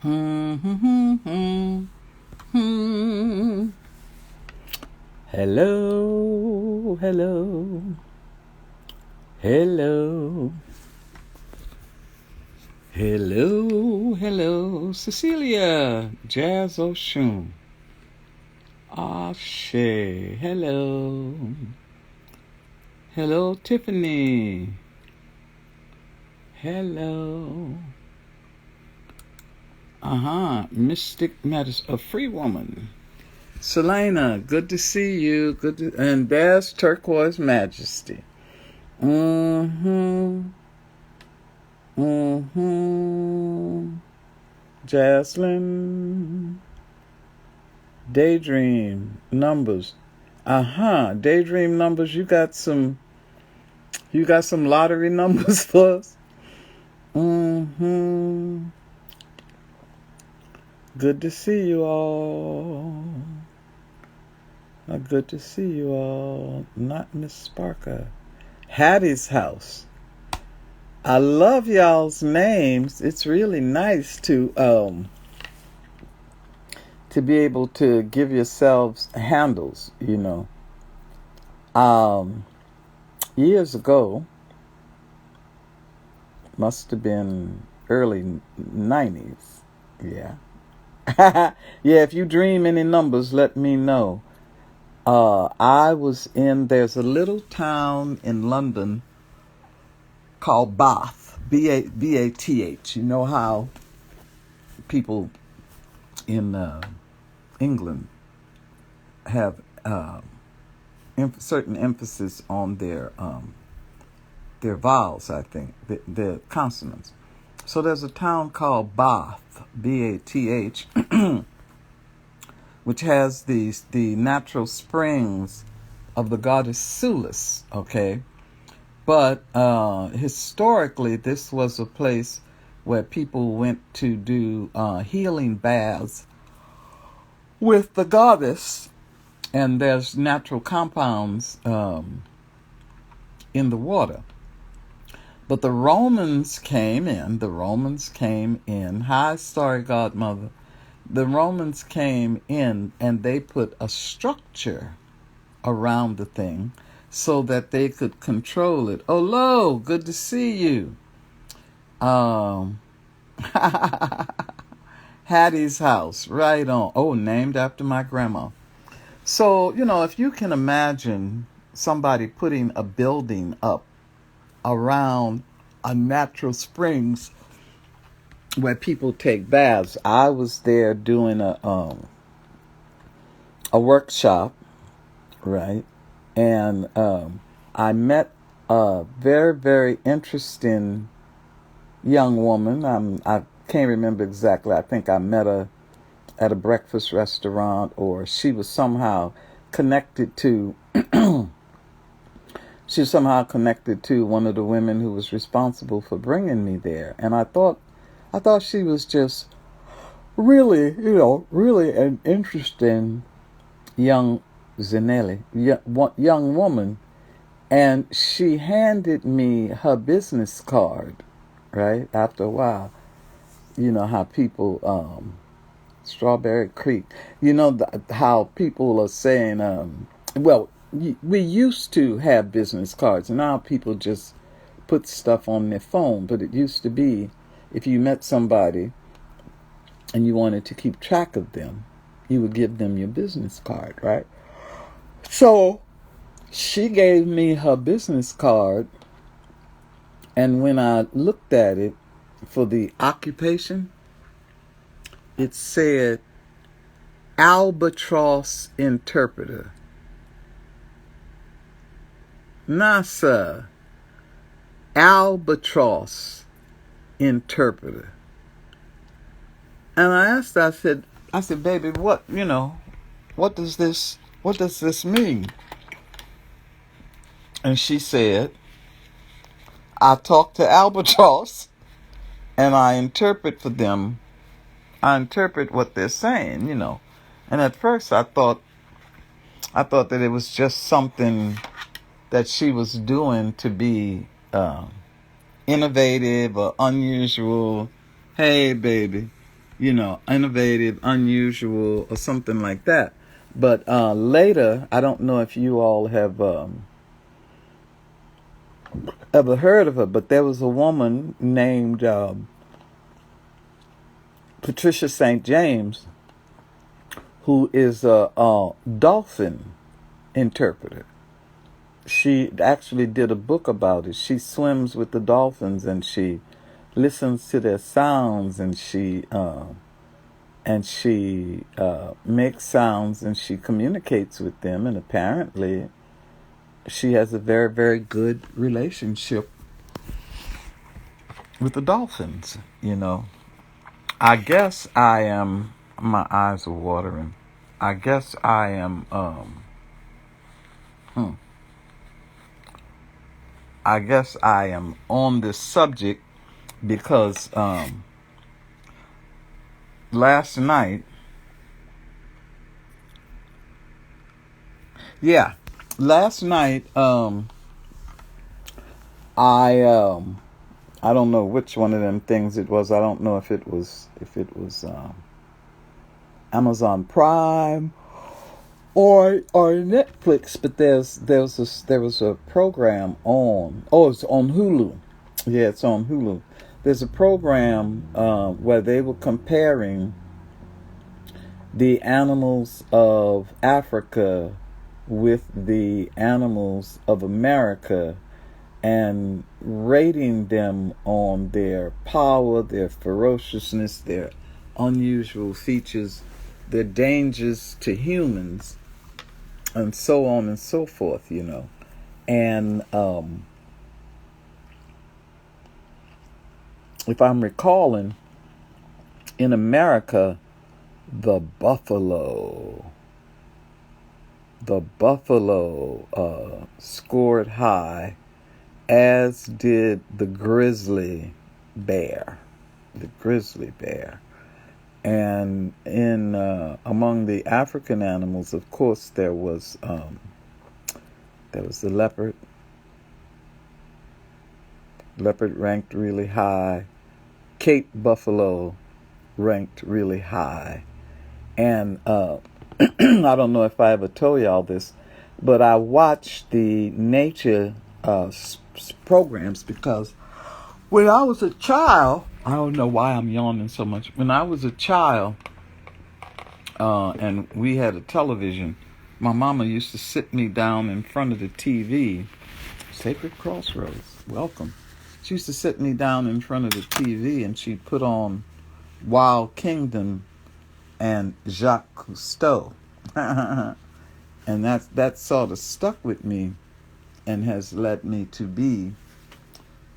Hello, hello, hello, hello, Cecilia, Jazz Oshun, Ashe, hello, Tiffany, hello. Mystic Matters, a free woman. Selena, good to see you. And there's Turquoise Majesty. Jaslyn. Daydream numbers. Daydream numbers. You got some lottery numbers for us? Good to see you all. Good to see you all. Not Miss Sparker. Hattie's house. I love y'all's names. It's really nice to be able to give yourselves handles, Years ago, must have been early 90s. Yeah. Yeah, if you dream any numbers, let me know. There's a little town in London called Bath, B-A-T-H. You know how people in England have certain emphasis on their vowels, I think, their consonants. So there's a town called Bath, B-A-T-H, which has the natural springs of the goddess Sulis, okay? But historically, this was a place where people went to do healing baths with the goddess, and there's natural compounds in the water. But the Romans came in. Hi, Starry Godmother. The Romans came in and they put a structure around the thing so that they could control it. Oh, Lo, good to see you. Hattie's house, right on. Oh, named after my grandma. So, if you can imagine somebody putting a building up around a natural springs where people take baths. I was there doing a workshop, right? And I met a very, very interesting young woman. I can't remember exactly. I think I met her at a breakfast restaurant, or she was somehow connected to one of the women who was responsible for bringing me there. And I thought she was just really, really an interesting young young woman. And she handed me her business card, right? After a while, how people, Strawberry Creek, how people are saying, we used to have business cards, and now people just put stuff on their phone. But it used to be, if you met somebody and you wanted to keep track of them, you would give them your business card, right? So she gave me her business card, and when I looked at it for the occupation, it said albatross interpreter. NASA, albatross interpreter. And I said, baby, what does this mean? And she said, I talk to albatross and I interpret for them. I interpret what they're saying, And at first I thought that it was just something that she was doing to be innovative or unusual. Hey, baby. innovative, unusual, or something like that. But later, I don't know if you all have ever heard of her, but there was a woman named Patricia St James, who is a dolphin interpreter. She actually did a book about it. She swims with the dolphins and she listens to their sounds, and she makes sounds, and she communicates with them, and apparently she has a very, very good relationship with the dolphins. I guess I am, my eyes are watering. I guess I am I guess I am on this subject because last night, I don't know which one of them things it was. I don't know if it was Amazon Prime or Netflix, but there was a program on. Oh, it's on Hulu. Yeah, it's on Hulu. There's a program where they were comparing the animals of Africa with the animals of America and rating them on their power, their ferociousness, their unusual features, their dangers to humans, and so on and so forth, And if I'm recalling, in America, the buffalo scored high, as did the grizzly bear. And in among the African animals, of course, there was the leopard. Leopard ranked really high. Cape buffalo ranked really high. And I don't know if I ever told y'all this, but I watched the nature programs because when I was a child, I don't know why I'm yawning so much. When I was a child, and we had a television, my mama used to sit me down in front of the TV. Sacred Crossroads, welcome. She used to sit me down in front of the TV, and she'd put on Wild Kingdom and Jacques Cousteau. And that sort of stuck with me and has led me to be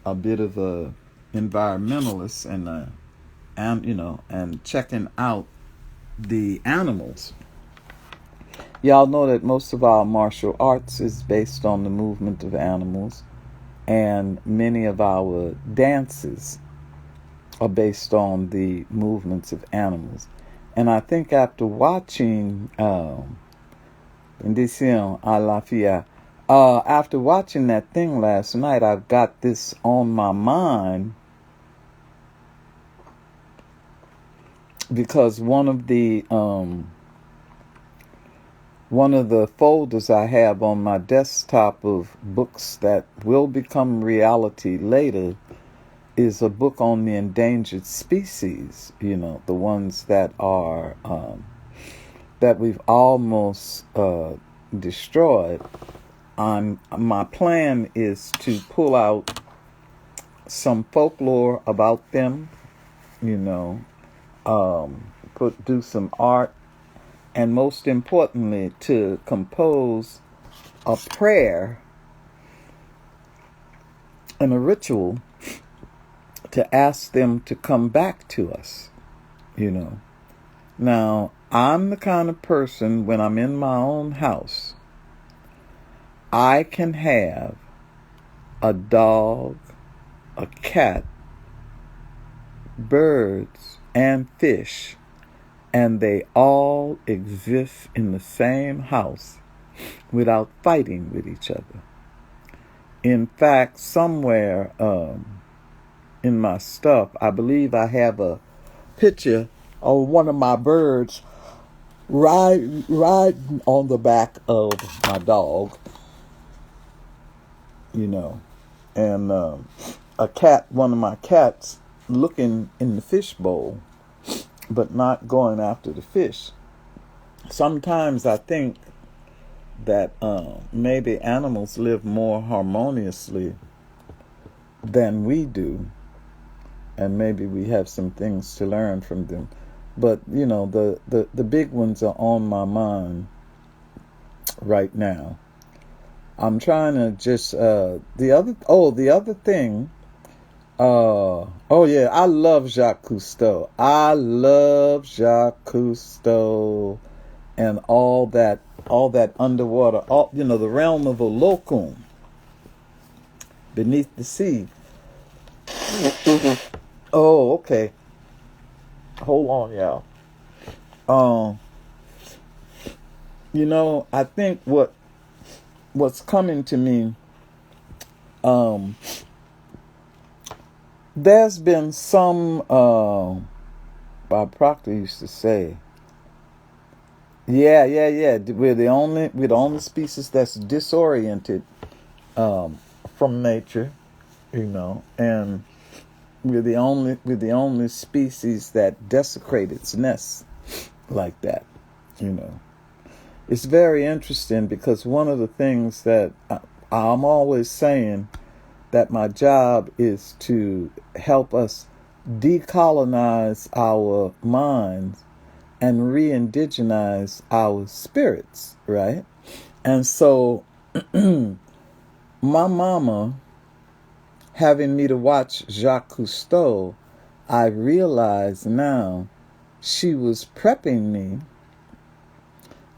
a bit of a environmentalist and checking out the animals. Y'all know that most of our martial arts is based on the movement of animals, and many of our dances are based on the movements of animals. And I think after watching Bendición a la Fia, after watching that thing last night, I've got this on my mind because one of the folders I have on my desktop of books that will become reality later is a book on the endangered species, the ones that are that we've almost destroyed. My plan is to pull out some folklore about them, do some art, and most importantly, to compose a prayer and a ritual to ask them to come back to us, Now, I'm the kind of person, when I'm in my own house, I can have a dog, a cat, birds, and fish, and they all exist in the same house without fighting with each other. In fact, somewhere in my stuff, I believe I have a picture or one of my birds riding on the back of my dog, you know, and one of my cats looking in the fish bowl, but not going after the fish. Sometimes I think that maybe animals live more harmoniously than we do, and maybe we have some things to learn from them. But you know, the big ones are on my mind right now. I'm trying to just the other thing. Oh yeah, I love Jacques Cousteau. I love Jacques Cousteau and all that underwater, the realm of Olokun, beneath the sea. Oh, okay. Hold on, y'all. I think what's coming to me, there's been some, Bob Proctor used to say, yeah. We're the only species that's disoriented from nature, and we're the only species that desecrate its nest like that, It's very interesting because one of the things that I'm always saying that my job is to help us decolonize our minds and re-indigenize our spirits, right? And so my mama having me to watch Jacques Cousteau, I realize now she was prepping me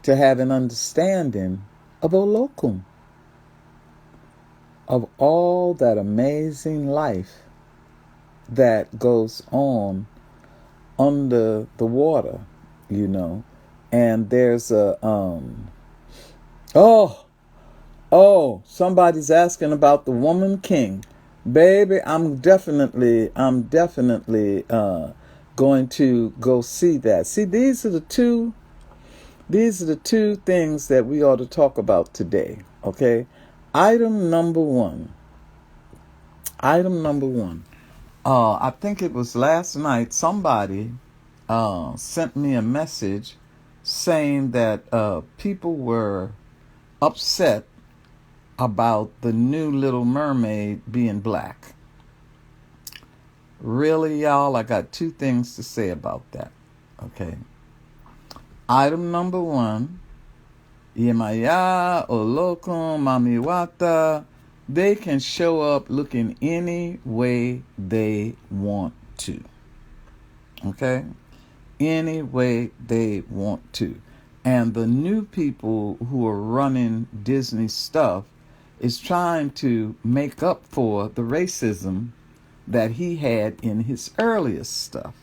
to have an understanding of Olokun, of all that amazing life that goes on under the water, And there's a somebody's asking about the woman king. Baby, I'm definitely going to go see that. See, these are the two things that we ought to talk about today, okay? Item number one. I think it was last night somebody sent me a message saying that people were upset about the new Little Mermaid being black. Really, y'all, I got two things to say about that, okay? Item number one, Yemaya, Olokun, Mamiwata, they can show up looking any way they want to. Okay? Any way they want to. And the new people who are running Disney stuff is trying to make up for the racism that he had in his earliest stuff.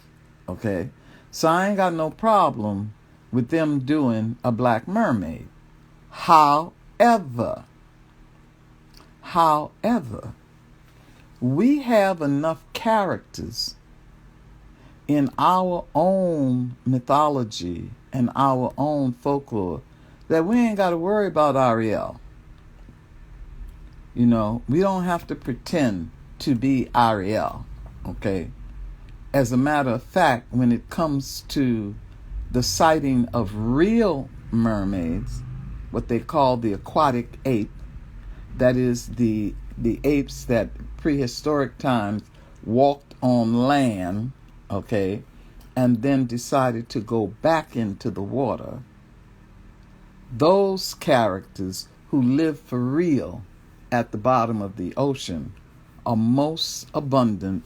Okay? So I ain't got no problem with them doing a black mermaid. However, we have enough characters in our own mythology and our own folklore that we ain't got to worry about Ariel. We don't have to pretend to be Ariel, okay? As a matter of fact, when it comes to the sighting of real mermaids, what they call the aquatic ape, that is the apes that prehistoric times walked on land, okay, and then decided to go back into the water. Those characters who live for real at the bottom of the ocean are most abundant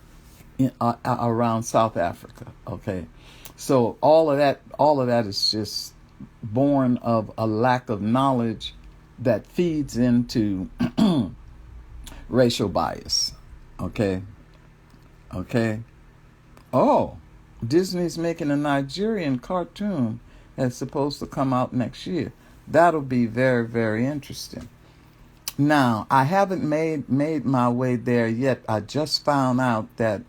around South Africa, okay? So all of that is just born of a lack of knowledge that feeds into racial bias. Okay? Oh, Disney's making a Nigerian cartoon that's supposed to come out next year. That'll be very, very interesting. Now, I haven't made my way there yet. I just found out that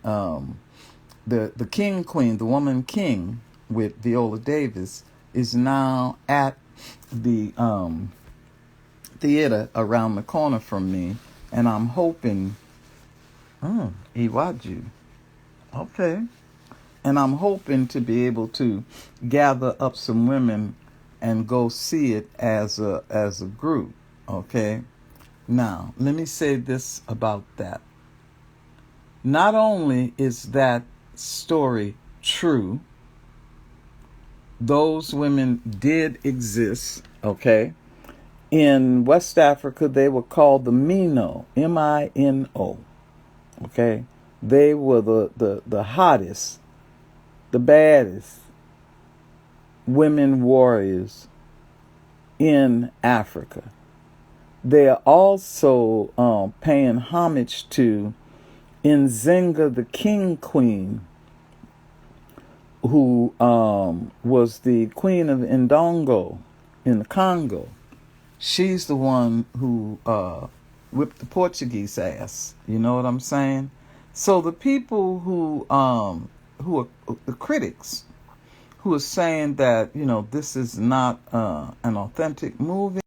the king queen, the woman king, with Viola Davis is now at the theater around the corner from me, and I'm hoping, Iwaju, okay, and I'm hoping to be able to gather up some women and go see it as a group, okay. Now, let me say this about that. Not only is that story true, those women did exist, okay? In West Africa, they were called the Mino, Mino, okay? They were the hottest, the baddest women warriors in Africa. They are also paying homage to Zinga, the King Queen, who was the queen of Ndongo in the Congo. She's the one who whipped the Portuguese ass. You know what I'm saying? So the people who are the critics who are saying that, this is not an authentic movie,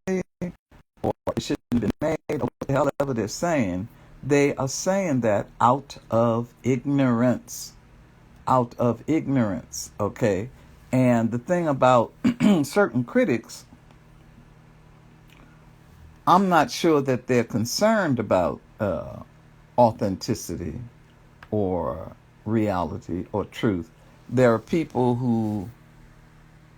or it shouldn't have been made, or what the hell ever they're saying, they are saying that out of ignorance. Out of ignorance, okay? And the thing about certain critics, I'm not sure that they're concerned about authenticity or reality or truth. There are people who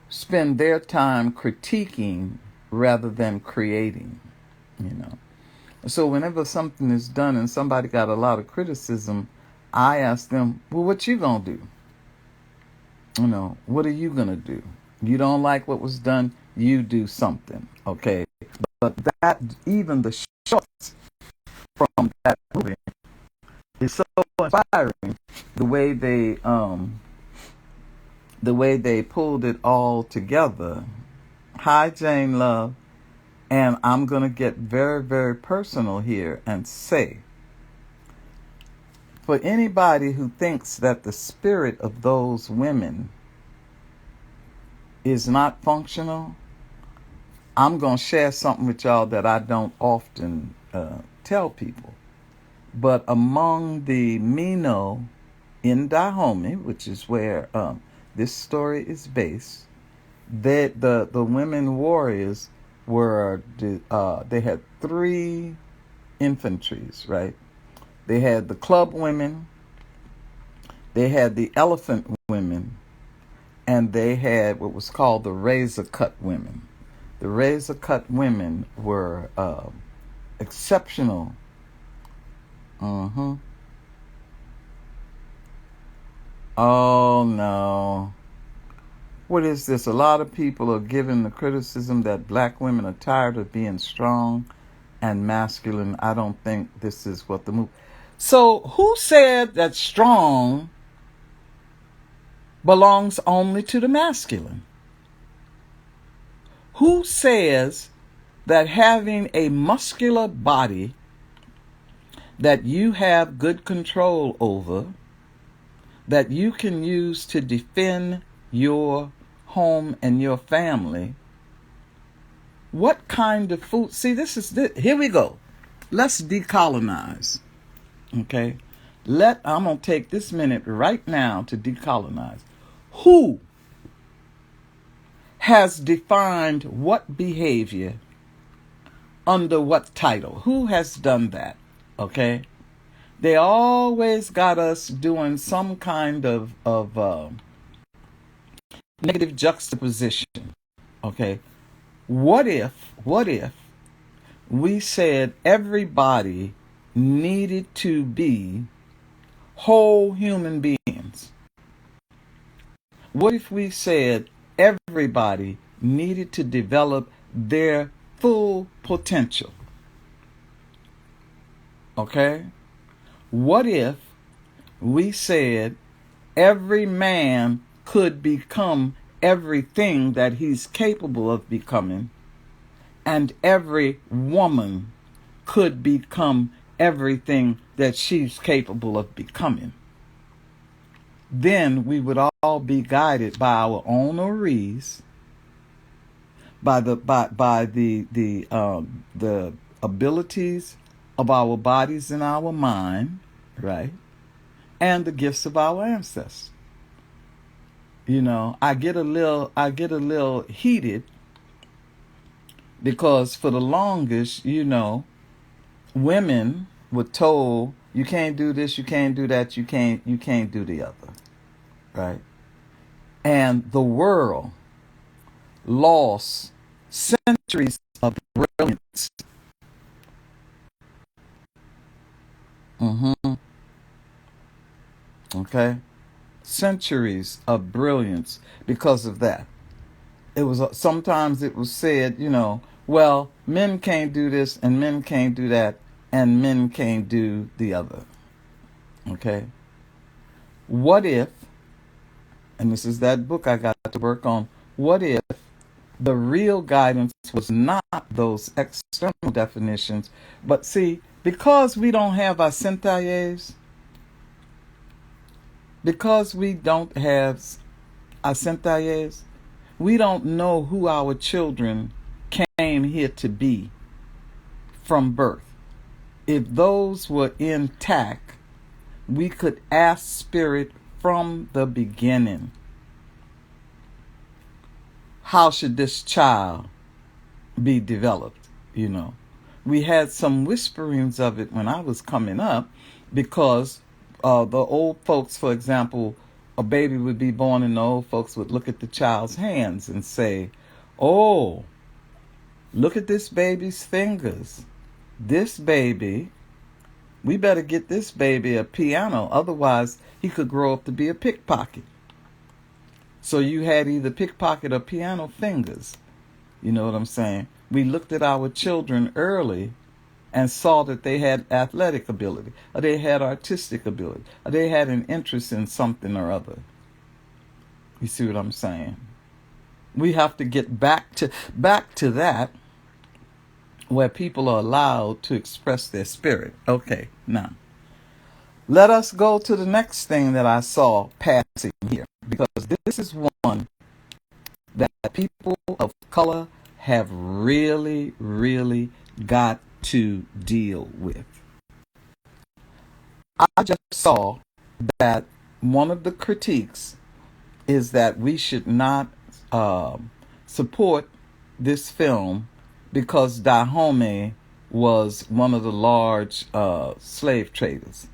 spend their time critiquing rather than creating, So whenever something is done and somebody got a lot of criticism, I ask them, well, what you gonna do? What are you gonna do? You don't like what was done, you do something, okay? But that, even the shots from that movie is so inspiring. The way they pulled it all together. Hi, Jane Love. And I'm gonna get very, very personal here and say, for anybody who thinks that the spirit of those women is not functional, I'm going to share something with y'all that I don't often tell people. But among the Mino in Dahomey, which is where this story is based, the women warriors were, they had three infantries, right? They had the club women, they had the elephant women, and they had what was called the razor cut women. The razor cut women were exceptional. Oh no. What is this? A lot of people are giving the criticism that black women are tired of being strong and masculine. I don't think this is what the move. So who said that strong belongs only to the masculine? Who says that having a muscular body that you have good control over, that you can use to defend your home and your family, what kind of food? See, here we go. Let's decolonize. Okay? I'm going to take this minute right now to decolonize. Who has defined what behavior under what title? Who has done that? Okay? They always got us doing some kind of negative juxtaposition. Okay? What if we said everybody needed to be whole human beings? What if we said everybody needed to develop their full potential? Okay? What if we said every man could become everything that he's capable of becoming, and every woman could become everything that she's capable of becoming? then we would all be guided by our own Oris, by the abilities of our bodies and our mind, right? And the gifts of our ancestors. I get a little heated because for the longest, women were told you can't do this, you can't do that, you can't do the other, right? And the world lost centuries of brilliance. Okay? Centuries of brilliance because of that. It was sometimes it was said, well, men can't do this and men can't do that and men can't do the other. Okay? What if, and this is that book I got to work on, what if the real guidance was not those external definitions, but see, because we don't have our centayers, because we don't have our centayers, we don't know who our children came here to be from birth. If those were intact, we could ask Spirit from the beginning, how should this child be developed? We had some whisperings of it when I was coming up, because the old folks, for example, a baby would be born and the old folks would look at the child's hands and say, oh, look at this baby's fingers. This baby, we better get this baby a piano, otherwise he could grow up to be a pickpocket. So you had either pickpocket or piano fingers. You know what I'm saying? We looked at our children early and saw that they had athletic ability, or they had artistic ability, or they had an interest in something or other. You see what I'm saying? We have to get back to that, where people are allowed to express their spirit. Okay, now let us go to the next thing that I saw passing here, because this is one that people of color have really, really got to deal with. I just saw that one of the critiques is that we should not support this film because Dahomey was one of the large slave traders.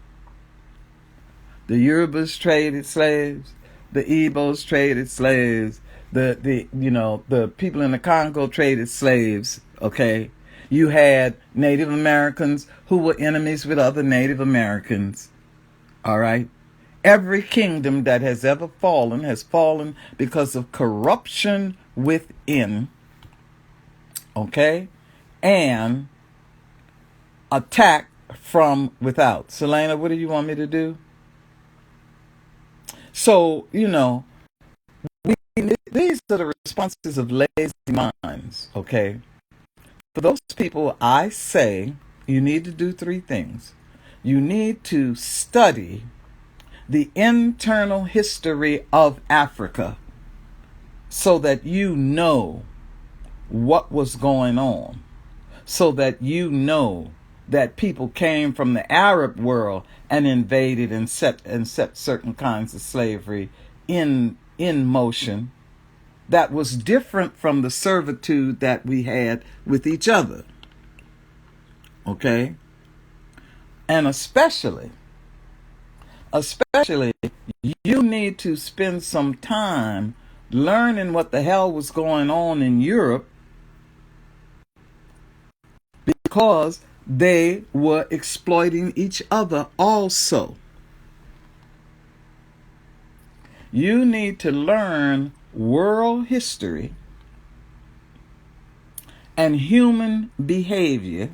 The Yorubas traded slaves, the Igbos traded slaves, the people in the Congo traded slaves, okay? You had Native Americans who were enemies with other Native Americans, all right? Every kingdom that has ever fallen has fallen because of corruption within, okay? And attack from without. Selena, what do you want me to do? So, these are the responses of lazy minds, okay? For those people, I say you need to do three things. You need to study the internal history of Africa so that you know what was going on, so that you know that people came from the Arab world and invaded and set certain kinds of slavery in motion that was different from the servitude that we had with each other. Okay? And especially, you need to spend some time learning what the hell was going on in Europe, because they were exploiting each other also. You need to learn world history and human behavior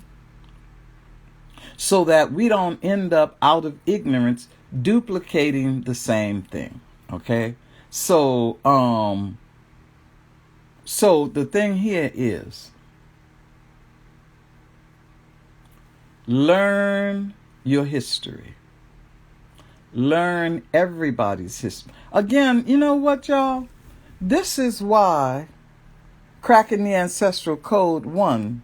so that we don't end up out of ignorance duplicating the same thing. Okay? So the thing here is, learn your history. learn everybody's history. Again, you know what, y'all? This is why Cracking the Ancestral Code 1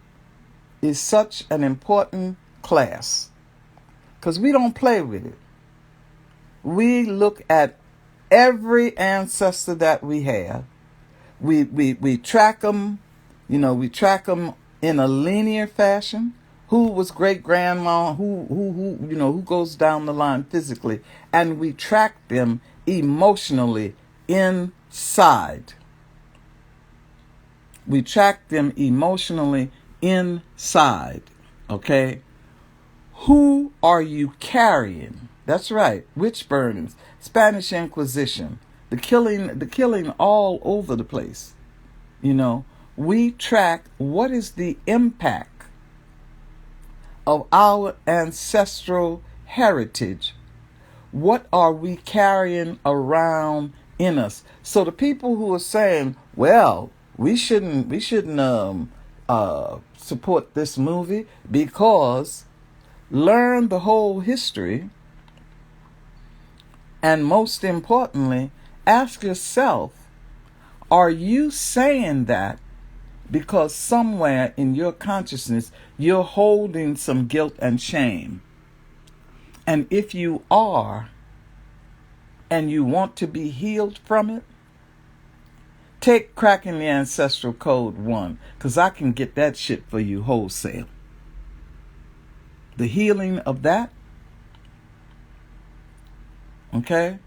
is such an important class. Because we don't play with it. We look at every ancestor that we have. We track them, we track them in a linear fashion. Who was great grandma? Who goes down the line physically, and we track them emotionally inside. We track them emotionally inside. Okay, who are you carrying? That's right, witch burnings, Spanish Inquisition, the killing all over the place. We track what is the impact of our ancestral heritage. What are we carrying around in us? So the people who are saying, well, we shouldn't support this movie because learn the whole history. And most importantly, ask yourself, are you saying that because somewhere in your consciousness you're holding some guilt and shame? And if you are, and you want to be healed from it, take Cracking the Ancestral Code 1, because I can get that shit for you wholesale. The healing of that. Okay?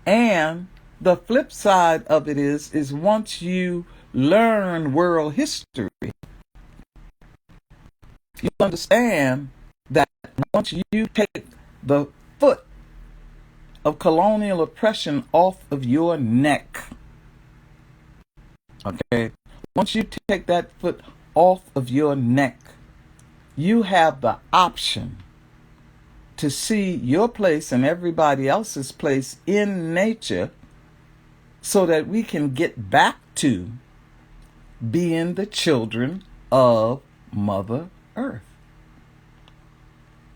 And the flip side of it is once you learn world history, you understand that once you take the foot of colonial oppression off of your neck, okay, once you take that foot off of your neck, you have the option to see your place and everybody else's place in nature so that we can get back to being the children of Mother Earth.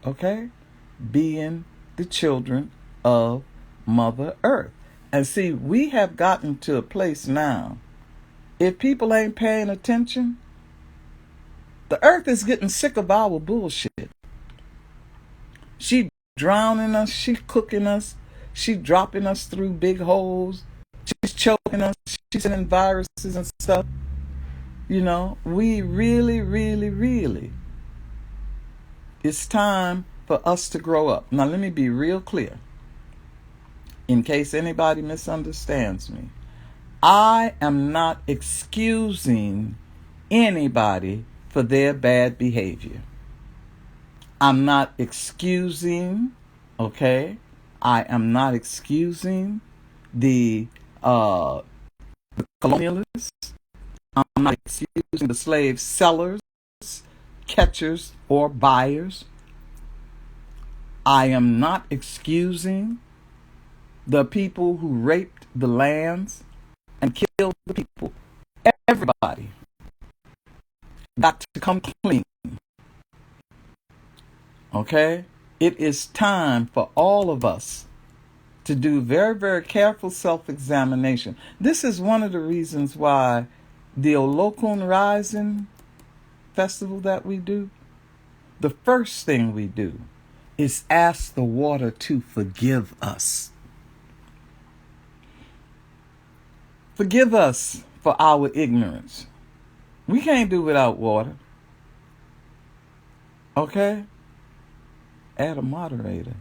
Okay? Being the children of Mother Earth. And see, we have gotten to a place now, if people ain't paying attention, the earth is getting sick of our bullshit. She drowning us, she cooking us, she dropping us through big holes, she's choking us, she's sending viruses and stuff. We really, it's time for us to grow up. Now let me be real clear, in case anybody misunderstands me. I am not excusing anybody for their bad behavior. I'm not excusing, okay? I am not excusing the colonialists. I'm not excusing the slave sellers, catchers, or buyers. I am not excusing the people who raped the lands and killed the people. Everybody got to come clean. Okay? It is time for all of us to do very, very careful self-examination. This is one of the reasons why the Olokun Rising festival that we do, the first thing we do is ask the water to forgive us. Forgive us for our ignorance. We can't do without water. Okay? Add a moderator.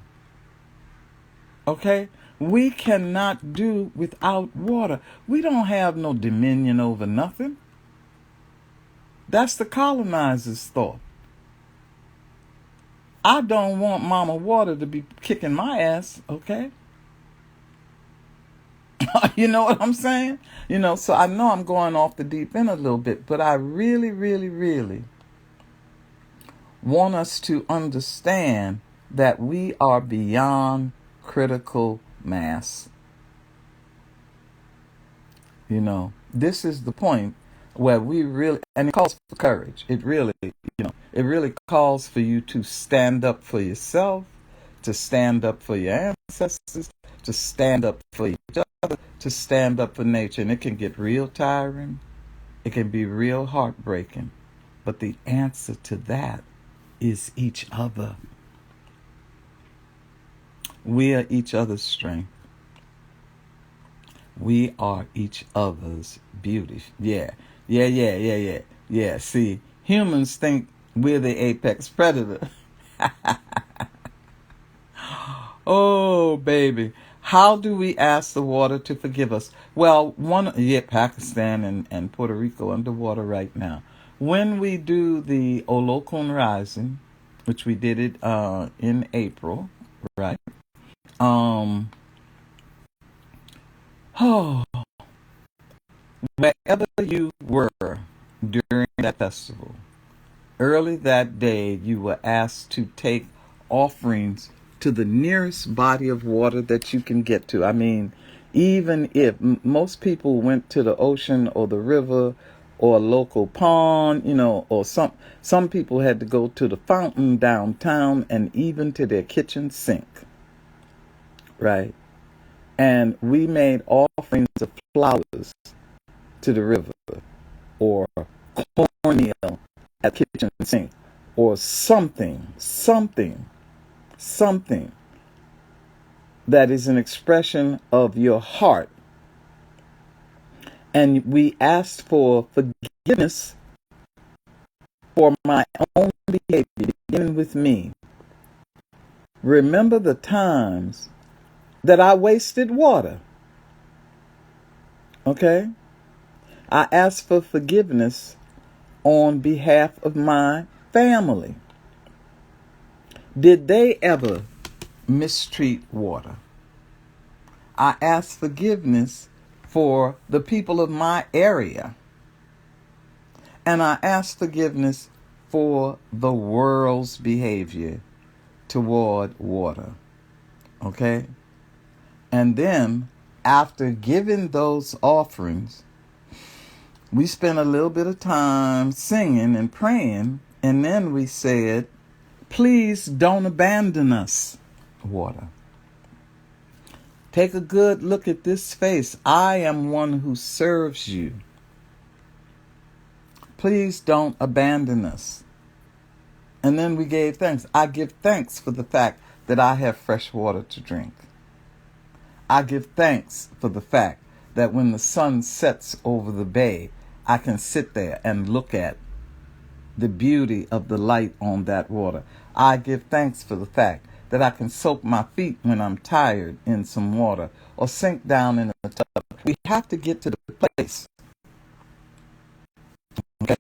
Okay? We cannot do without water. We don't have no dominion over nothing. That's the colonizers' thought. I don't want Mama Water to be kicking my ass, okay? You know what I'm saying? So I know I'm going off the deep end a little bit, but I really want us to understand that we are beyond critical mass. This is the point where we really, and it calls for courage. It really calls for you to stand up for yourself, to stand up for your ancestors, to stand up for each other, to stand up for nature. And it can get real tiring. It can be real heartbreaking. But the answer to that is each other. We are each other's strength. We are each other's beauty. Yeah. See, humans think we're the apex predator. Oh, baby. How do we ask the water to forgive us? Well, Pakistan and Puerto Rico underwater right now. When we do the Olokun Rising, which we did it in April, right? Oh, wherever you were during that festival, early that day you were asked to take offerings to the nearest body of water that you can get to. I mean, even if most people went to the ocean or the river or a local pond, or some people had to go to the fountain downtown and even to their kitchen sink, right? And we made offerings of flowers to the river, or cornmeal at the kitchen sink, or something that is an expression of your heart. And we asked for forgiveness for my own behavior, beginning with me. Remember the times that I wasted water. Okay? I asked for forgiveness on behalf of my family. Did they ever mistreat water? I asked forgiveness for the people of my area. And I asked forgiveness for the world's behavior toward water. Okay? And then, after giving those offerings, we spent a little bit of time singing and praying, and then we said, please don't abandon us, water. Take a good look at this face. I am one who serves you. Please don't abandon us. And then we gave thanks. I give thanks for the fact that I have fresh water to drink. I give thanks for the fact that when the sun sets over the bay, I can sit there and look at the beauty of the light on that water. I give thanks for the fact that I can soak my feet when I'm tired in some water or sink down in a tub. We have to get to the place. Okay?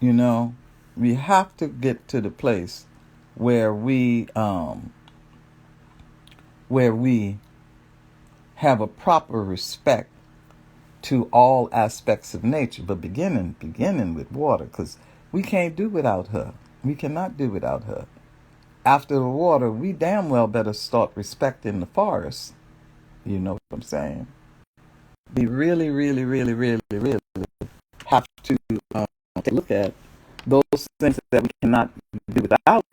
We have to get to the place where we have a proper respect to all aspects of nature, but beginning with water, because we can't do without her. We cannot do without her. After the water, we damn well better start respecting the forest. You know what I'm saying? We really, really, really, really, really have to take a look at those things that we cannot do without,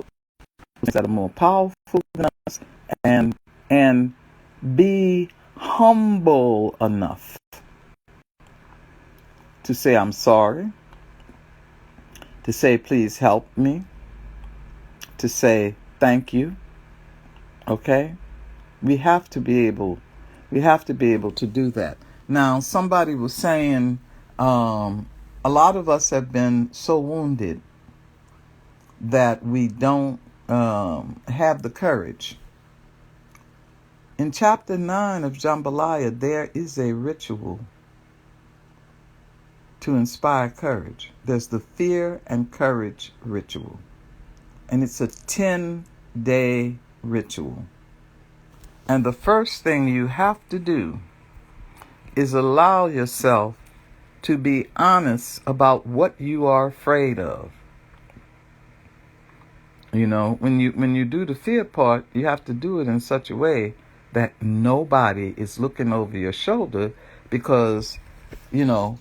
things that are more powerful than us, and be humble enough to say, I'm sorry, to say, please help me, to say, thank you. Okay? We have to be able to do that. Now, somebody was saying, a lot of us have been so wounded that we don't have the courage. In chapter 9 of Jambalaya, there is a ritual to inspire courage. There's the fear and courage ritual. And it's a 10-day ritual. And the first thing you have to do is allow yourself to be honest about what you are afraid of. When you do the fear part, you have to do it in such a way that nobody is looking over your shoulder, because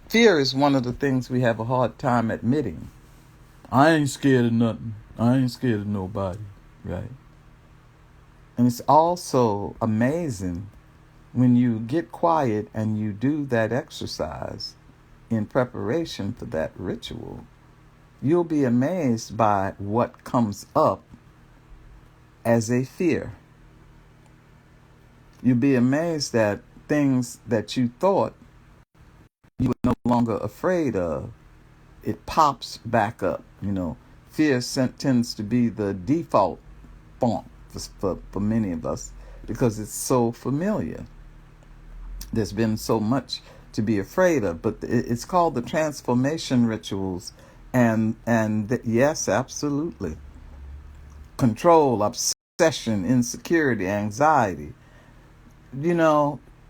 fear is one of the things we have a hard time admitting. I ain't scared of nothing. I ain't scared of nobody. right? And it's also amazing when you get quiet and you do that exercise in preparation for that ritual. You'll be amazed by what comes up as a fear. You'll be amazed that things that you thought you were no longer afraid of, it pops back up. Fear tends to be the default font for many of us because it's so familiar. There's been so much to be afraid of, but it's called the transformation rituals, and yes, absolutely, control, obsession, insecurity, anxiety.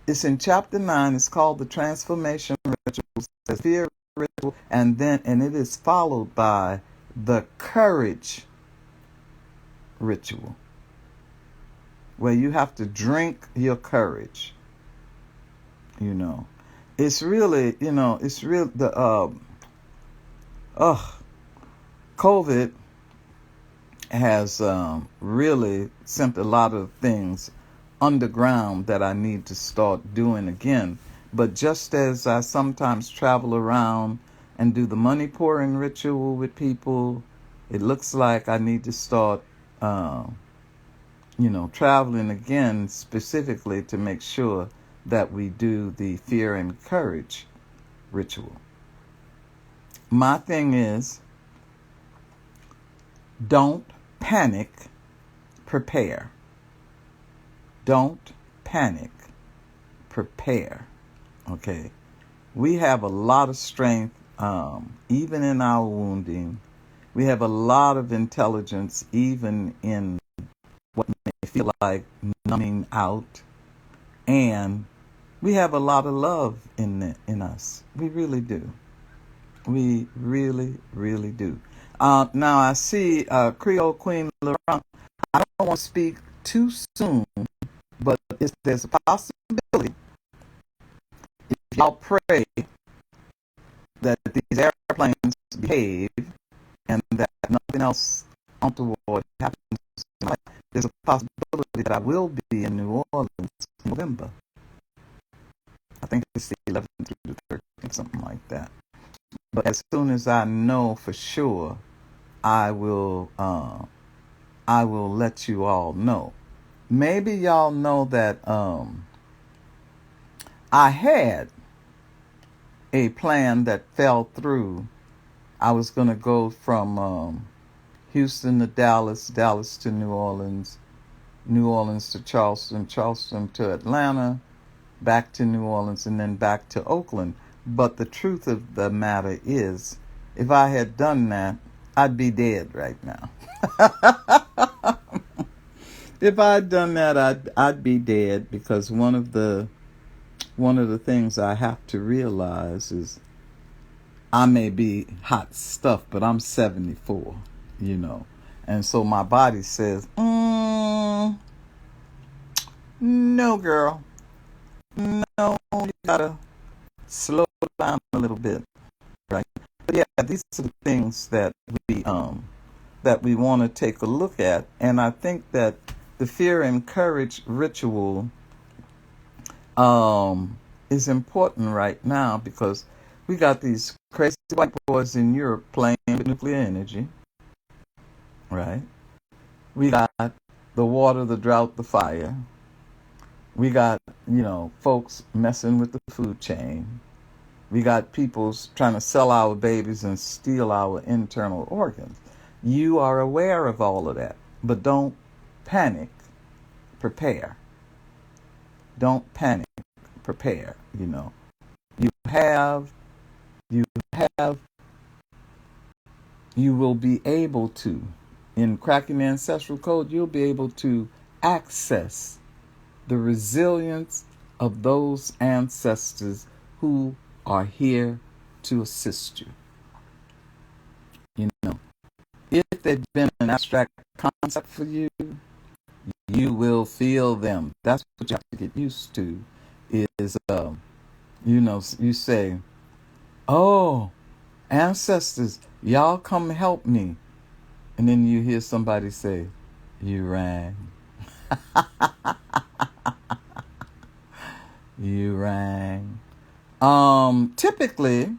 It's in chapter 9. It's called the transformation rituals, the fear ritual, and it is followed by the courage ritual, where you have to drink your courage. It's really, it's real. COVID has really sent a lot of things underground that I need to start doing again. But just as I sometimes travel around and do the money pouring ritual with people, it looks like I need to start, traveling again specifically to make sure that we do the fear and courage ritual. My thing is, don't panic, prepare. Don't panic, prepare. Okay? We have a lot of strength, even in our wounding. We have a lot of intelligence, even in what may feel like numbing out. And we have a lot of love in us. We really do. We really, really do. Now I see Creole Queen Laurent. I don't want to speak too soon, but there's a possibility, if y'all pray, that these airplanes behave and that nothing else untoward happens tonight. There's a possibility that I will be in New Orleans in November. I think it's the 11th through the 13th, something like that. But as soon as I know for sure, I will let you all know. Maybe y'all know that I had a plan that fell through. I was going to go from Houston to Dallas, Dallas to New Orleans, New Orleans to Charleston, Charleston to Atlanta, back to New Orleans, and then back to Oakland. But the truth of the matter is, if I had done that, I'd be dead right now. If I'd done that, I'd be dead, because one of the things I have to realize is I may be hot stuff, but I'm 74, and so my body says, no, girl, no, you gotta slow down a little bit, right? But yeah, these are the things that we want to take a look at, and I think that the fear and courage ritual is important right now, because we got these crazy white boys in Europe playing with nuclear energy, right? We got the water, the drought, the fire. We got, folks messing with the food chain. We got people trying to sell our babies and steal our internal organs. You are aware of all of that, but don't panic, prepare. Don't panic, prepare. You will be able to, in cracking the ancestral code, you'll be able to access the resilience of those ancestors who are here to assist you. If they've been an abstract concept for you, you will feel them. That's what you have to get used to. Is you say, "Oh, ancestors, y'all come help me," and then you hear somebody say, You rang. You rang. Typically,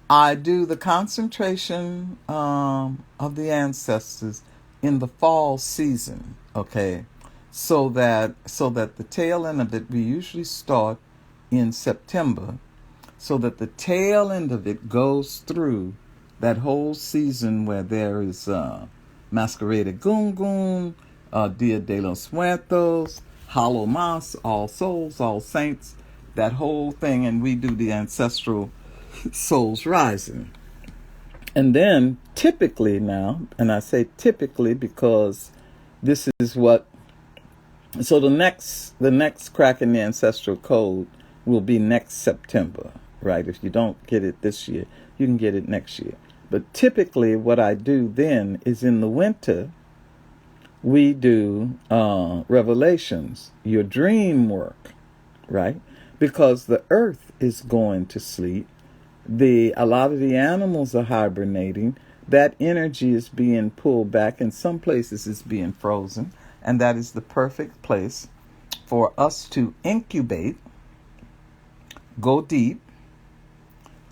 I do the concentration of the ancestors in the fall season. Okay, so that the tail end of it, we usually start in September, so that the tail end of it goes through that whole season where there is Masquerade Gungun, Dia de los Muertos, Hollow Mas, All Souls, All Saints, that whole thing, and we do the ancestral souls rising. And then typically now, and I say typically because this is what, so the next crack in the ancestral code will be next September, right? If you don't get it this year, you can get it next year. But typically what I do then is in the winter, we do revelations, your dream work, right? Because the earth is going to sleep. A lot of the animals are hibernating. That energy is being pulled back. In some places it's being frozen. And that is the perfect place for us to incubate, go deep,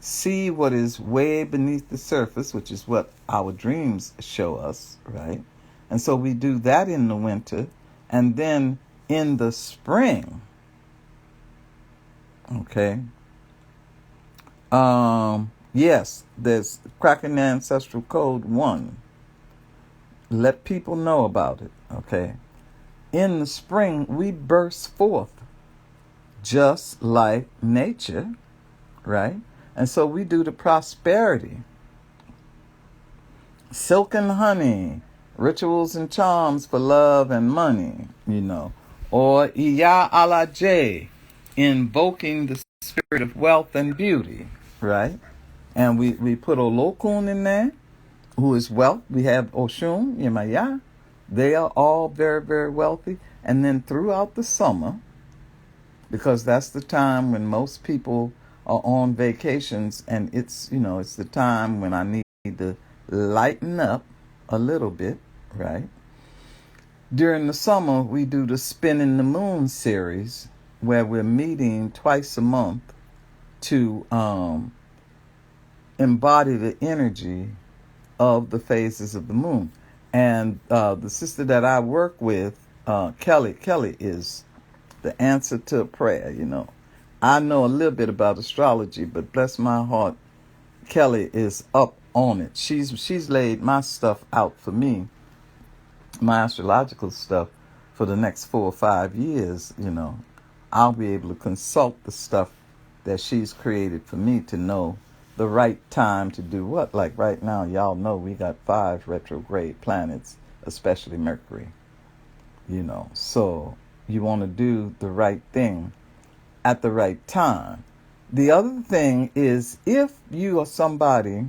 see what is way beneath the surface, which is what our dreams show us, right? And so we do that in the winter. And then in the spring, okay, yes, there's Cracking the Ancestral Code 1. Let people know about it, okay? In the spring, we burst forth just like nature, right? And so we do the prosperity, silk and honey, rituals and charms for love and money, or Iya ala J, invoking the spirit of wealth and beauty, right? And we put Olokun in there, who is wealth. We have Oshun, Yemaya. They are all very, very wealthy. And then throughout the summer, because that's the time when most people are on vacations, and it's the time when I need to lighten up a little bit, right? During the summer, we do the Spinning the Moon series, where we're meeting twice a month to embody the energy of the phases of the moon. And the sister that I work with, Kelly is the answer to a prayer. I know a little bit about astrology, but bless my heart, Kelly is up on it. She's laid my stuff out for me, my astrological stuff, for the next 4 or 5 years. I'll be able to consult the stuff that she's created for me to know the right time to do what. Like right now, y'all know we got 5 retrograde planets, especially Mercury. So you want to do the right thing at the right time. The other thing is, if you are somebody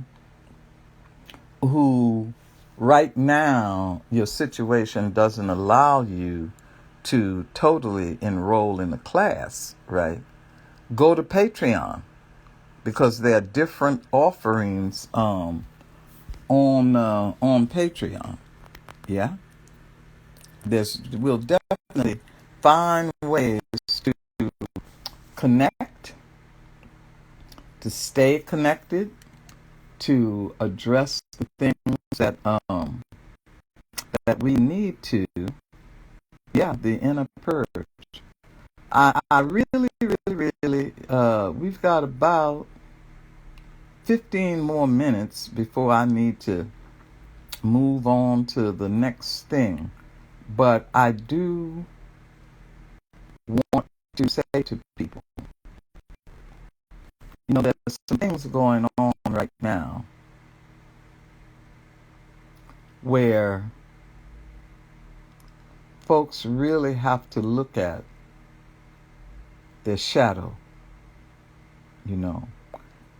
who right now your situation doesn't allow you to totally enroll in a class, right? Go to Patreon, because there are different offerings on Patreon. Yeah, we'll definitely find ways to connect, to stay connected, to address the things that we need to. Yeah, the inner purge. I really, we've got about 15 more minutes before I need to move on to the next thing. But I do want to say to people, there's some things going on right now where folks really have to look at their shadow,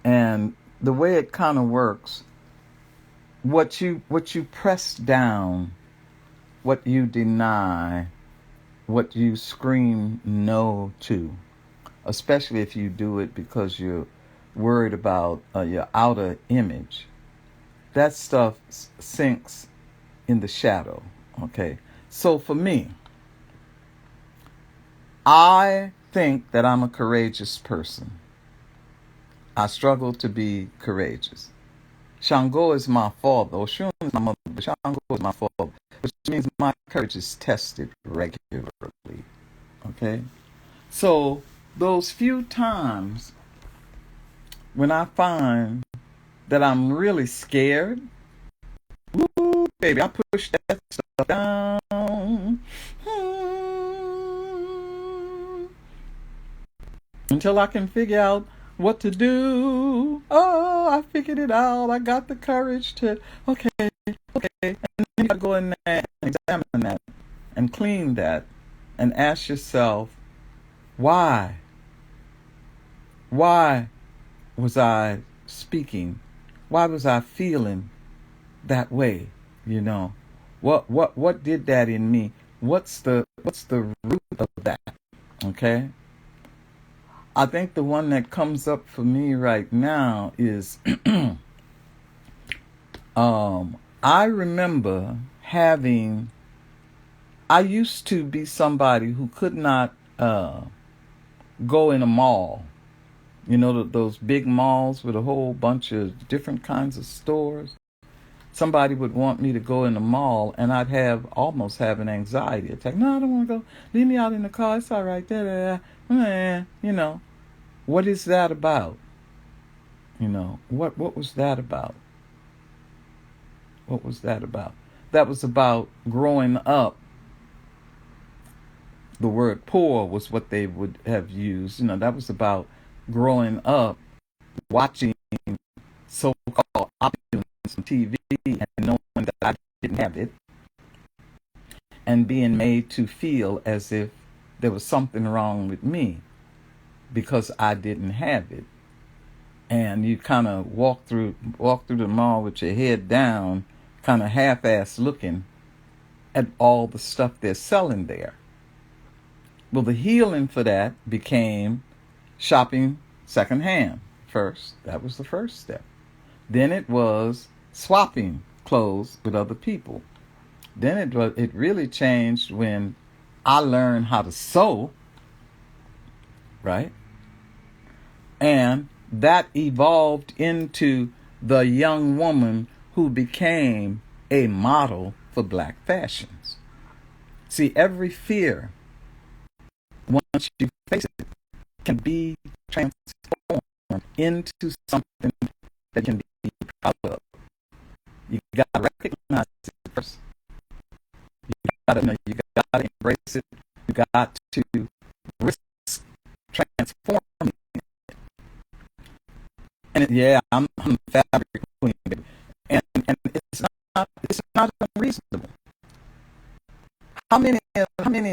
and the way it kind of works, what you press down, what you deny, what you scream no to, especially if you do it because you're worried about your outer image, that stuff sinks in the shadow, Okay. So for me, I think that I'm a courageous person. I struggle to be courageous. Shango is my father. Oshun is my mother. But Shango is my father. Which means my courage is tested regularly. Okay? So those few times when I find that I'm really scared, ooh, baby, I push that stuff down. Until I can figure out what to do. Oh, I figured it out. I got the courage to, okay. And then you gotta go in there and examine that and clean that and ask yourself, why? Why was I speaking? Why was I feeling that way? You know, what did that in me? What's the root of that? Okay. I think the one that comes up for me right now is I remember I used to be somebody who could not go in a mall. You know, those big malls with a whole bunch of different kinds of stores. Somebody would want me to go in the mall, and I'd almost have an anxiety attack. No, I don't want to go. Leave me out in the car. It's all right. You know, what is that about? You know, what was that about? What was that about? That was about growing up. The word poor was what they would have used. You know, that was about growing up, watching so-called opulence on TV and knowing that I didn't have it, and being made to feel as if there was something wrong with me because I didn't have it. And you kind of walk through the mall with your head down, kind of half-ass looking at all the stuff they're selling there. Well, the healing for that became shopping secondhand first. That was the first step. Then it was swapping clothes with other people. Then it really changed when I learned how to sew, right? And that evolved into the young woman who became a model for black fashions. See, every fear, once you face it, can be transformed into something that can be proud of. You gotta recognize it first. You gotta embrace it. You got to risk transforming it. And I'm a fabric queen, baby. And it's not unreasonable. How many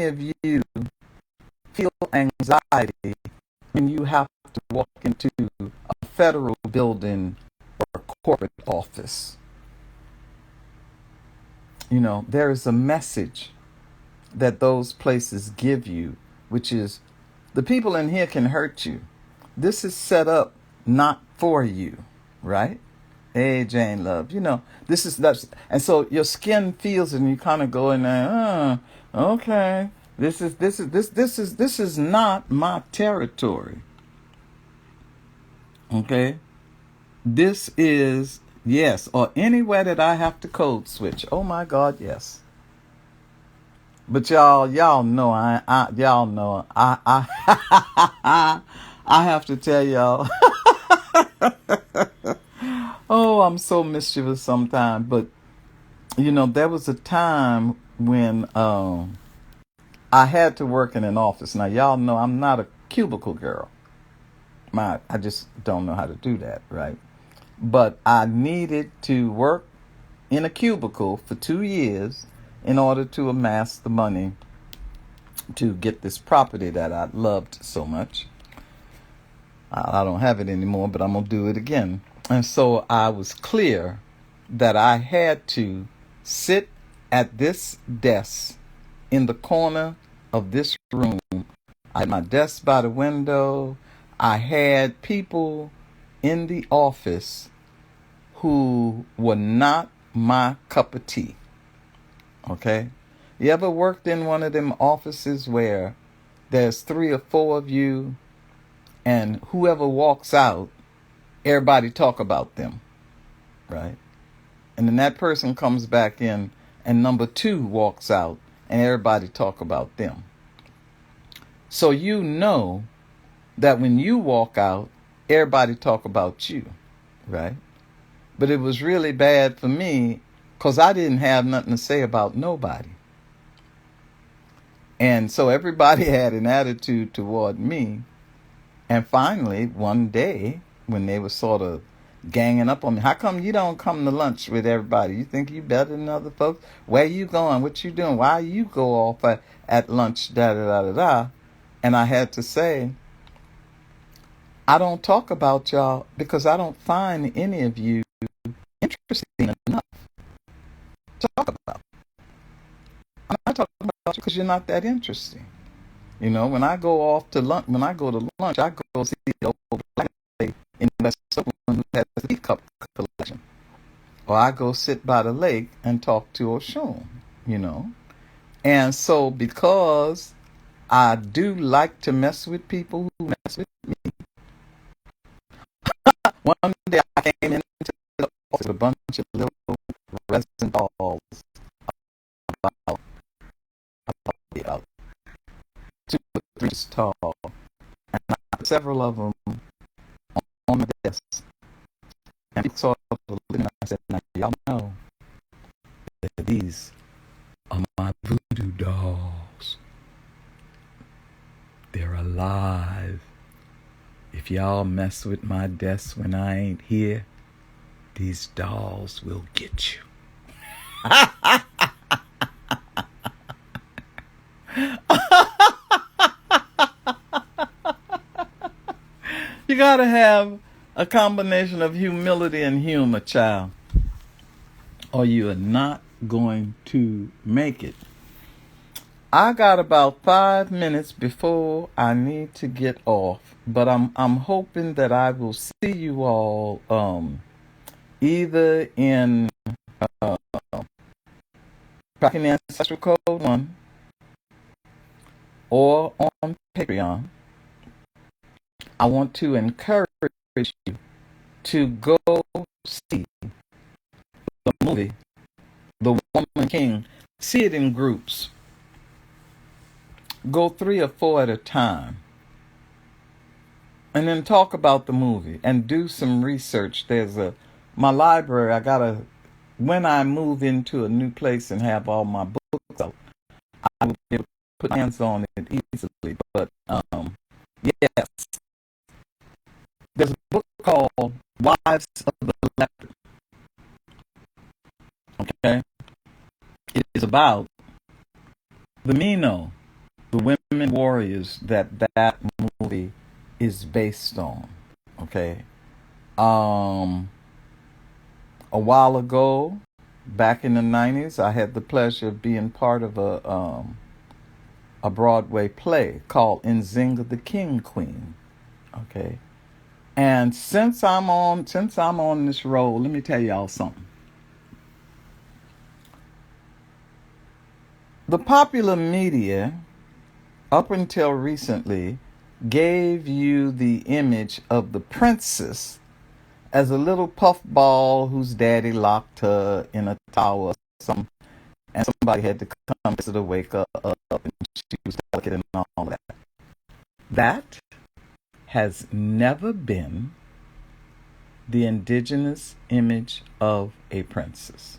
of you feel anxiety when you have to walk into a federal building or a corporate office? You know, there is a message that those places give you, which is the people in here can hurt you. This is set up not for you, right? Hey, Jane Love, you know, that's, and so your skin feels it and you kind of go in there, okay, this is not my territory. Okay? This is, yes, or anywhere that I have to code switch. Oh my God, yes. But y'all know I have to tell y'all. Oh, I'm so mischievous sometimes. But you know, there was a time when I had to work in an office. Now y'all know I'm not a cubicle girl. I just don't know how to do that, right? But I needed to work in a cubicle for 2 years in order to amass the money to get this property that I loved so much. I don't have it anymore, but I'm going to do it again. And so I was clear that I had to sit at this desk in the corner of this room. I had my desk by the window. I had people in the office who were not my cup of tea. Okay? You ever worked in one of them offices where there's 3 or 4 of you, and whoever walks out, everybody talk about them, right? And then that person comes back in, and number 2 walks out, and everybody talk about them. So you know that when you walk out, everybody talk about you, right? But it was really bad for me because I didn't have nothing to say about nobody. And so everybody had an attitude toward me. And finally, one day, when they were sort of ganging up on me, how come you don't come to lunch with everybody? You think you better than other folks? Where you going? What you doing? Why you go off at lunch? Da da da da da. And I had to say, I don't talk about y'all because I don't find any of you interesting enough to talk about. I'm not talking about you because you're not that interesting. You know, when I go off to lunch, when I go to lunch, I go see the old black lady in West Oakland who has a teacup collection. Or I go sit by the lake and talk to Oshun, you know. And so because I do like to mess with people who mess with me, one day I came into the office with a bunch of little resin balls about 2 or 3 inches tall. And I put several of them on the desk. And people sort of looked at me and I said, now y'all know that these are my voodoo dolls. They're alive. If y'all mess with my desk when I ain't here, these dolls will get you. You gotta have a combination of humility and humor, child, or you are not going to make it. I got about 5 minutes before I need to get off, but I'm hoping that I will see you all either in Cracking the Ancestral Code 1 or on Patreon. I want to encourage you to go see the movie, The Woman King. See it in groups. Go 3 or 4 at a time. And then talk about the movie and do some research. My library, when I move into a new place and have all my books out, I will be able to put my hands on it easily. But, yes. There's a book called Wives of the Leopard. Okay? It is about the Mino, the women warriors that movie is based on. Okay? A while ago, back in the 90s, I had the pleasure of being part of a Broadway play called Zinga, the Queen. Okay? And since I'm on this roll, let me tell y'all something. The popular media, up until recently, gave you the image of the princess as a little puffball whose daddy locked her in a tower or something, and somebody had to come to wake her up, and she was delicate and all that. That has never been the indigenous image of a princess.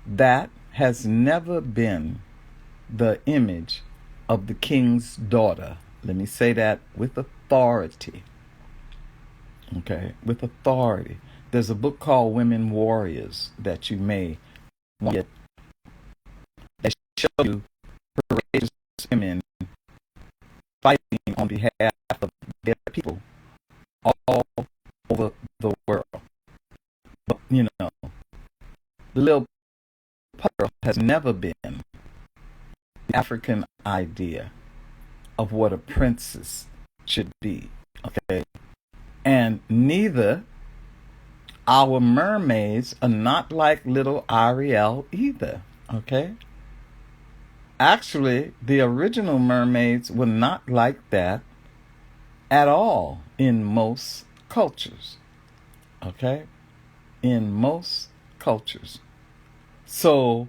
That has never been the image of the king's daughter. Let me say that with authority. Okay, with authority. There's a book called Women Warriors that you may want to get that show you courageous women fighting on behalf of their people all over the world. But, the little puppet has never been the African idea of what a princess should be. Okay? And neither our mermaids are not like little Ariel either. Okay? Actually, the original mermaids were not like that at all in most cultures. Okay? In most cultures. So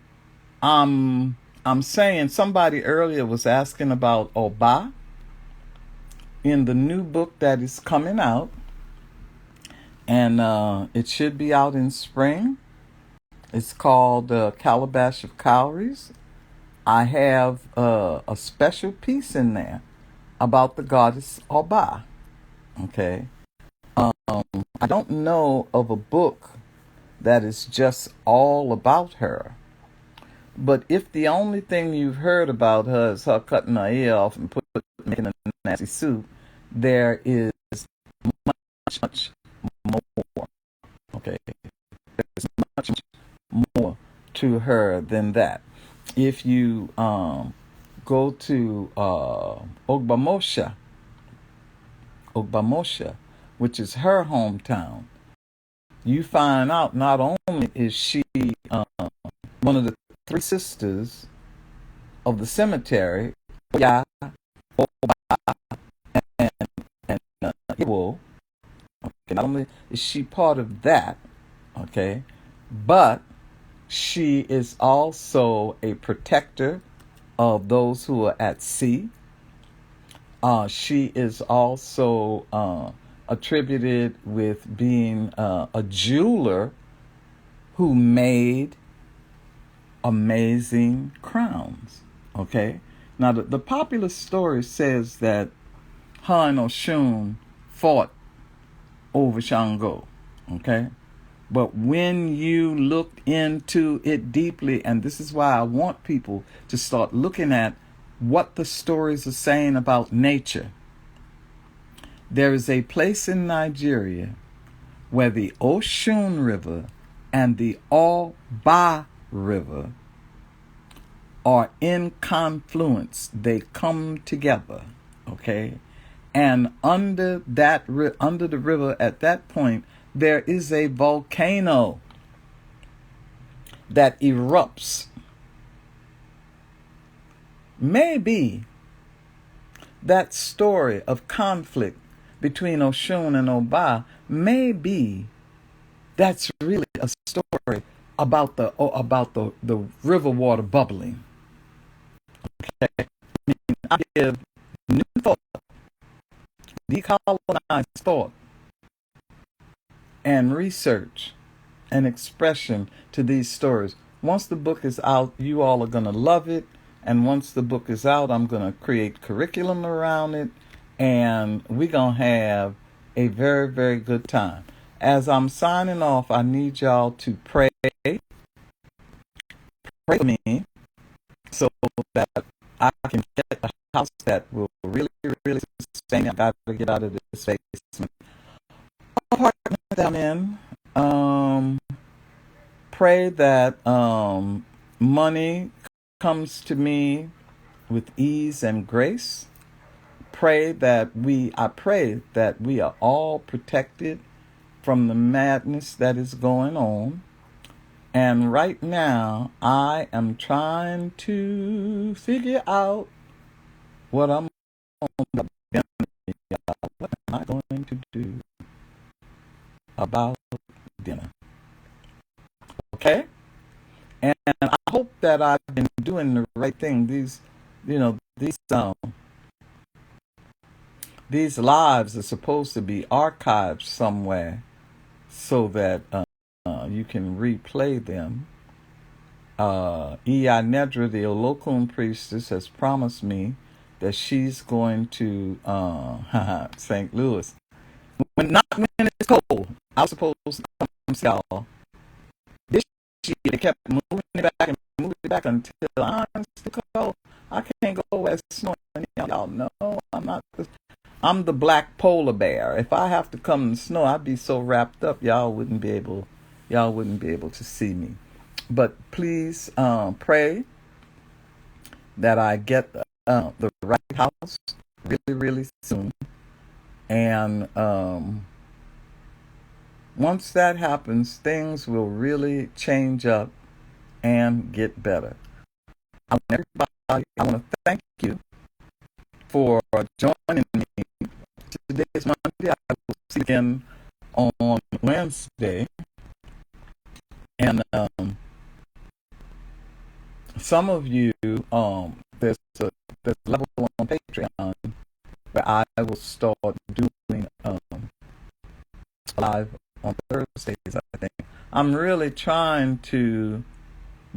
I'm saying somebody earlier was asking about Oba in the new book that is coming out, and it should be out in spring. It's called Calabash of Cowries. I have a special piece in there about the goddess Oba. Okay. I don't know of a book that is just all about her. But if the only thing you've heard about her is her cutting her ear off and making a nasty soup, there is much, much more. Okay. There's much more to her than that. If you go to Obamosa, which is her hometown, you find out not only is she one of the three sisters of the cemetery, yeah, and Iwo. Okay, not only is she part of that, okay, but she is also a protector of those who are at sea. She is also attributed with being a jeweler who made amazing crowns. Okay? Now, the popular story says that her and Oshun fought over Shango. Okay? But when you look into it deeply, and this is why I want people to start looking at what the stories are saying about nature. There is a place in Nigeria where the Oshun River and the Oba River are in confluence. They come together, okay? And under the river at that point, there is a volcano that erupts. Maybe that story of conflict between Oshun and Oba, maybe that's really a story about the river water bubbling. Okay? I give new thought, decolonize thought, and research and expression to these stories. Once the book is out, you all are going to love it. And once the book is out, I'm going to create curriculum around it. And we're going to have a very, very good time. As I'm signing off, I need y'all to pray for me so that I can get a house that will really, really sustain me. I got to get out of this basement apartment that I'm in. Pray that money comes to me with ease and grace. I pray that we are all protected from the madness that is going on. And right now, I am trying to figure out what I'm going to do about dinner. Okay? And I hope that I've been doing the right thing. These lives are supposed to be archived somewhere so that you can replay them. Iya Nedra, the Olokun priestess, has promised me that she's going to St. Louis. Not when it's cold. I was supposed to come see y'all. This year they kept moving it back and moving it back until I'm still cold. I can't go where it's snowing. Y'all know I'm the black polar bear. If I have to come in the snow, I'd be so wrapped up y'all wouldn't be able to see me. But please pray that I get the right house really, really soon. And once that happens, things will really change up and get better. I want to thank you for joining me. Today is Monday. I will see you again on Wednesday. And some of you, there's a level on Patreon where I will start doing live on Thursdays, I think. I'm really trying to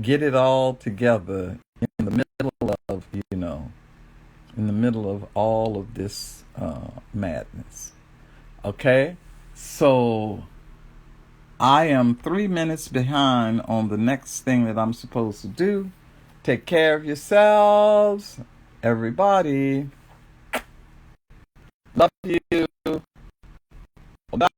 get it all together in the middle of, in the middle of all of this madness. Okay? So I am 3 minutes behind on the next thing that I'm supposed to do. Take care of yourselves, everybody. Love you. Bye.